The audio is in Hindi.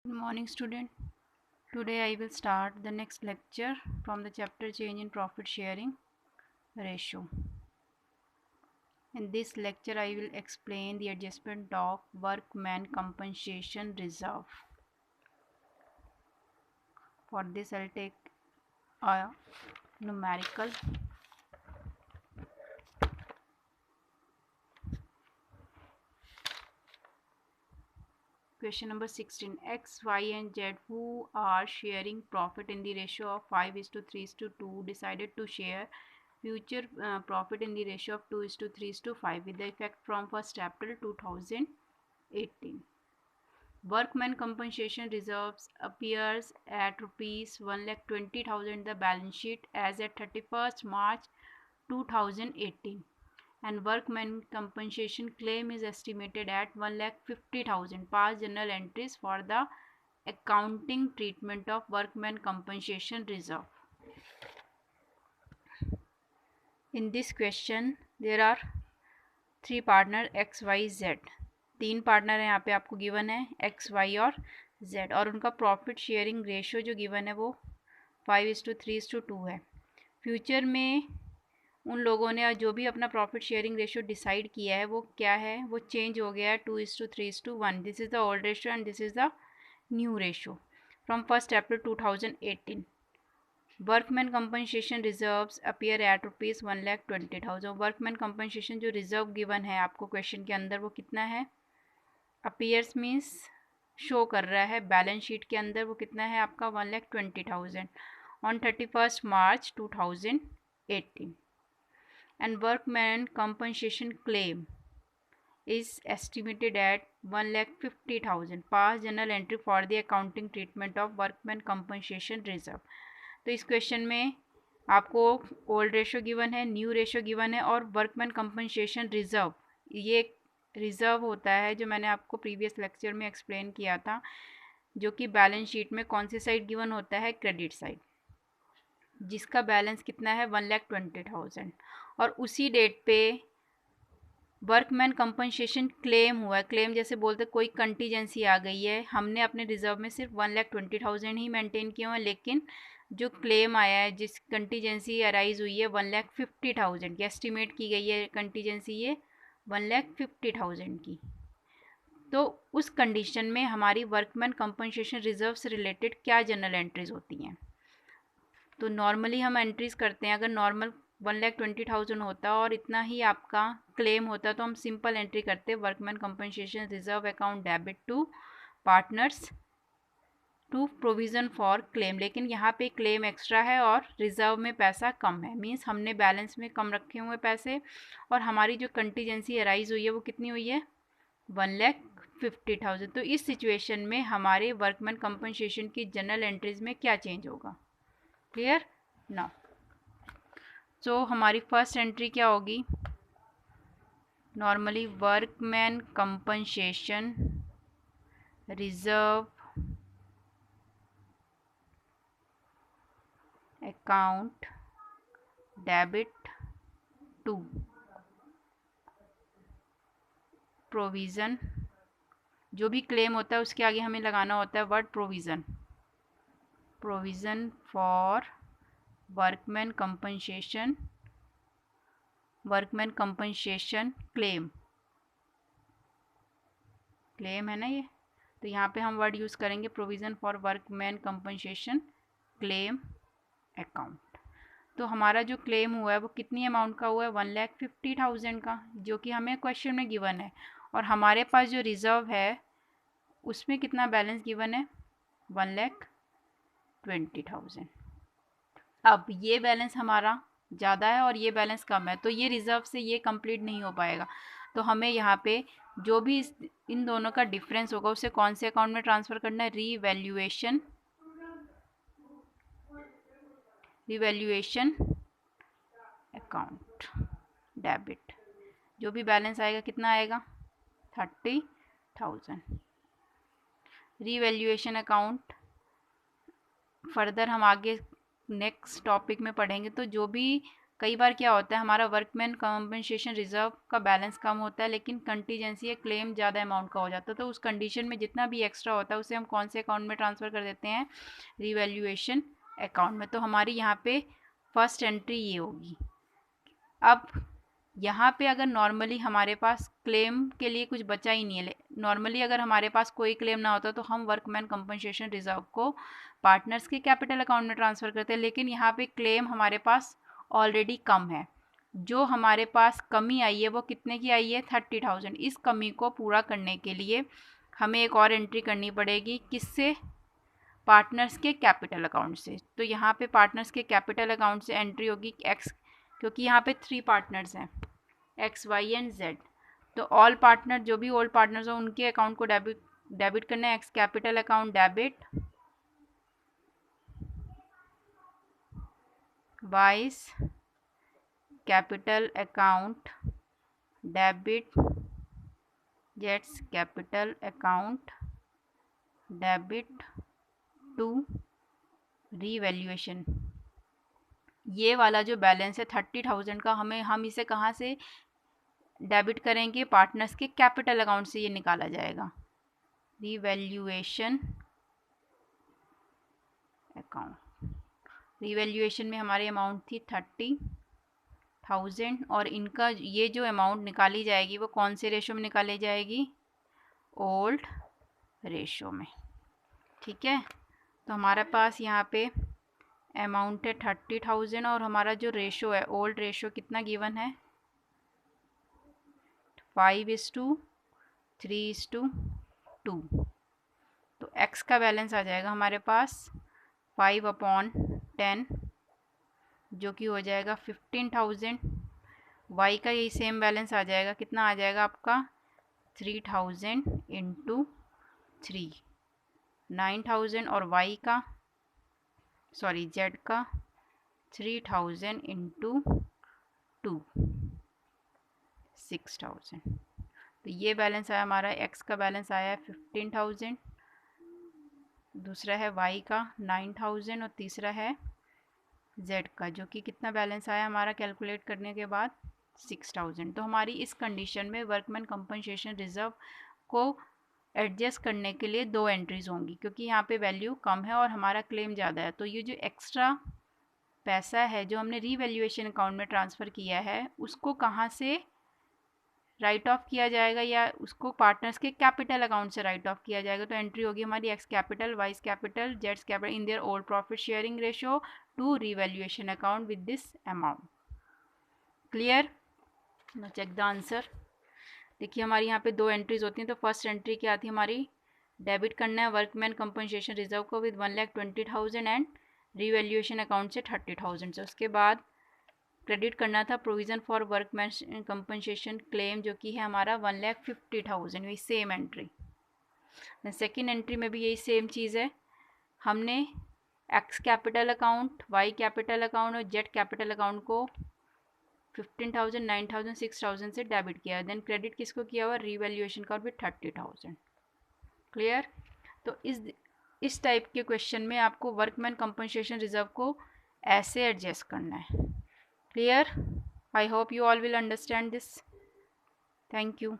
Good morning, student. Today I will start the next lecture from the chapter Change in Profit Sharing Ratio. In this lecture I will explain the adjustment of workman compensation reserve. For this I'll take a numerical. Question number 16. X, Y and Z who are sharing profit in the ratio of 5:3:2 decided to share future profit in the ratio of 2:3:5 with the effect from 1st April 2018. Workman compensation reserves appears at rupees 1,20,000 in the balance sheet as at 31st March 2018. And workman compensation claim is estimated at 1,50,000. Past journal entries for the accounting treatment of workman compensation reserve. In this question there are three partner x, y, z. तीन पार्टनर है यहाँ पे आपको गिवन है x, y और z और उनका प्रॉफिट शेयरिंग रेशियो जो गिवन है वो 5:3:2 है। फ्यूचर में उन लोगों ने जो भी अपना प्रॉफिट शेयरिंग रेशियो डिसाइड किया है वो क्या है, वो चेंज हो गया है 2:3:1। This is the old ratio and this is the new ratio from 1st April 2018। Workman compensation reserves appear eight rupees 1,20,000। Workman compensation जो रिजर्व गिवन है आपको क्वेश्चन के अंदर वो कितना है, अपीयर्स मीन्स शो कर रहा है बैलेंस शीट के अंदर, वो कितना है आपका 1,20,000 on 31st March 2018। And workman compensation claim is estimated at 1,50,000. Past journal entry for the accounting treatment of workman compensation reserve. तो इस क्वेश्चन में आपको ओल्ड रेशियो गिवन है, न्यू रेशियो गिवन है और वर्कमैन कंपनसेशन रिजर्व, ये रिजर्व होता है जो मैंने आपको प्रीवियस लेक्चर में एक्सप्लेन किया था, जो कि बैलेंस शीट में कौन सी साइड गिवन होता है, क्रेडिट साइड, जिसका बैलेंस कितना है 1,20,000 और उसी डेट पे वर्कमैन कंपनसेशन क्लेम हुआ है। क्लेम जैसे बोलते कोई कंटीजेंसी आ गई है, हमने अपने रिजर्व में सिर्फ 1,20,000 ही मेंटेन किए हुए हैं, लेकिन जो क्लेम आया है, जिस कंटीजेंसी अराइज हुई है 1,50,000 की एस्टिमेट की गई है कंटीजेंसी, ये 1,50,000 की, तो उस कंडीशन में हमारी वर्कमैन कंपनसेशन रिजर्व से रिलेटेड क्या जनरल एंट्रीज होती हैं। तो नॉर्मली हम एंट्रीज करते हैं, अगर नॉर्मल 1,20,000 होता और इतना ही आपका क्लेम होता तो हम सिंपल एंट्री करते workman compensation reserve account debit to partners to provision for claim, लेकिन यहाँ पे क्लेम एक्स्ट्रा है और रिजर्व में पैसा कम है, मीन्स हमने बैलेंस में कम रखे हुए पैसे और हमारी जो कंटीजेंसी अराइज हुई है वो कितनी हुई है 1,50,000। तो इस सिचुएशन में हमारे वर्कमैन कंपनसेशन की जनरल एंट्रीज में क्या चेंज होगा, क्लियर नाउ। सो हमारी फर्स्ट एंट्री क्या होगी, normally workman compensation reserve account debit to provision, जो भी क्लेम होता है उसके आगे हमें लगाना होता है word provision, provision for workman compensation, workman compensation claim, claim है ना ये, तो यहाँ पे हम वर्ड यूज़ करेंगे provision for workman compensation claim account. तो हमारा जो क्लेम हुआ है वो कितनी अमाउंट का हुआ है 1,50,000 का, जो कि हमें क्वेश्चन में गिवन है, और हमारे पास जो रिजर्व है उसमें कितना बैलेंस गिवन है 1,20,000। अब ये बैलेंस हमारा ज़्यादा है और ये बैलेंस कम है, तो ये रिज़र्व से ये कंप्लीट नहीं हो पाएगा, तो हमें यहाँ पे जो भी इन दोनों का डिफरेंस होगा उसे कौन से अकाउंट में ट्रांसफ़र करना है, रीवैल्यूएशन अकाउंट डेबिट, जो भी बैलेंस आएगा कितना आएगा 30,000। रीवैल्यूएशन अकाउंट फर्दर हम आगे नेक्स्ट टॉपिक में पढ़ेंगे, तो जो भी कई बार क्या होता है, हमारा वर्कमैन कॉम्पनसेशन रिजर्व का बैलेंस कम होता है लेकिन कंटीजेंसी या क्लेम ज़्यादा अमाउंट का हो जाता है, तो उस कंडीशन में जितना भी एक्स्ट्रा होता है उसे हम कौन से अकाउंट में ट्रांसफ़र कर देते हैं, रिवैल्यूएशन अकाउंट में। तो हमारी यहाँ पे फर्स्ट एंट्री ये होगी। अब यहाँ पे अगर नॉर्मली हमारे पास क्लेम के लिए कुछ बचा ही नहीं है, नॉर्मली अगर हमारे पास कोई क्लेम ना होता तो हम वर्कमैन कंपनसेशन रिजर्व को पार्टनर्स के कैपिटल अकाउंट में ट्रांसफ़र करते हैं, लेकिन यहाँ पे क्लेम हमारे पास ऑलरेडी कम है। जो हमारे पास कमी आई है वो कितने की आई है, 30,000। इस कमी को पूरा करने के लिए हमें एक और एंट्री करनी पड़ेगी, किससे, पार्टनर्स के कैपिटल अकाउंट से। तो यहाँ पे पार्टनर्स के कैपिटल अकाउंट से एंट्री होगी एक्स, क्योंकि यहाँ पे 3 पार्टनर्स हैं, एक्स, वाई एंड जेड। तो ऑल पार्टनर, जो भी ऑल पार्टनर्स हो उनके अकाउंट को डेबिट करना है। X capital account debit, Y's capital account debit, जेड्स capital account debit to revaluation. ये वाला जो बैलेंस है 30,000 का, हम इसे कहाँ से डेबिट करेंगे, पार्टनर्स के कैपिटल अकाउंट से ये निकाला जाएगा, रीवैल्यूएशन अकाउंट। रीवैल्यूएशन में हमारी अमाउंट थी 30,000 और इनका ये जो अमाउंट निकाली जाएगी वो कौन से रेशो में निकाली जाएगी, ओल्ड रेशो में। ठीक है, तो हमारे पास यहाँ पे अमाउंट है 30,000 और हमारा जो रेशो है, ओल्ड रेशो कितना गिवन है, 5:3:2। तो x का बैलेंस आ जाएगा हमारे पास 5/10, जो कि हो जाएगा 15,000। y का यही सेम बैलेंस आ जाएगा, कितना आ जाएगा आपका, 3,000 × 3, 9,000। और y का, सॉरी z का 3,000 × 2, 6,000। तो ये बैलेंस आया हमारा, x का बैलेंस आया है 15,000, दूसरा है y का 9,000 और तीसरा है z का, जो कि कितना बैलेंस आया हमारा कैलकुलेट करने के बाद, 6,000। तो हमारी इस कंडीशन में वर्कमैन कंपनसेशन रिजर्व को एडजस्ट करने के लिए 2 एंट्रीज होंगी, क्योंकि यहाँ पे वैल्यू कम है और हमारा क्लेम ज़्यादा है। तो ये जो एक्स्ट्रा पैसा है जो हमने रीवैल्यूएशन अकाउंट में ट्रांसफ़र किया है, उसको कहाँ से राइट ऑफ किया जाएगा, या उसको पार्टनर्स के कैपिटल अकाउंट से राइट ऑफ किया जाएगा। तो एंट्री होगी हमारी एक्स कैपिटल, वाइस कैपिटल, जेड्स capital in their old profit sharing ratio to revaluation account with this amount. Clear? No check the answer. देखिए हमारी यहाँ पे 2 एंट्रीज होती हैं। तो फर्स्ट एंट्री क्या आती है हमारी, डेबिट करना है वर्कमैन कंपनसेशन रिजर्व को विद 1,20,000 एंड रीवैल्यूएशन अकाउंट से 30,000 से। उसके बाद क्रेडिट करना था provision for workman compensation claim, जो कि है हमारा 1,50,000, वही सेम एंट्री। सेकेंड एंट्री में भी यही सेम चीज़ है, हमने X capital account, Y capital account और जेड कैपिटल अकाउंट को 15,000, 9,000, 6,000 से डेबिट किया, देन क्रेडिट किसको किया हुआ, रीवैल्यूएशन का विद 30,000। क्लियर? तो इस टाइप के क्वेश्चन में आपको वर्कमैन कंपनसेशन रिजर्व को ऐसे एडजस्ट करना है। Clear? I hope you all will understand this. Thank you.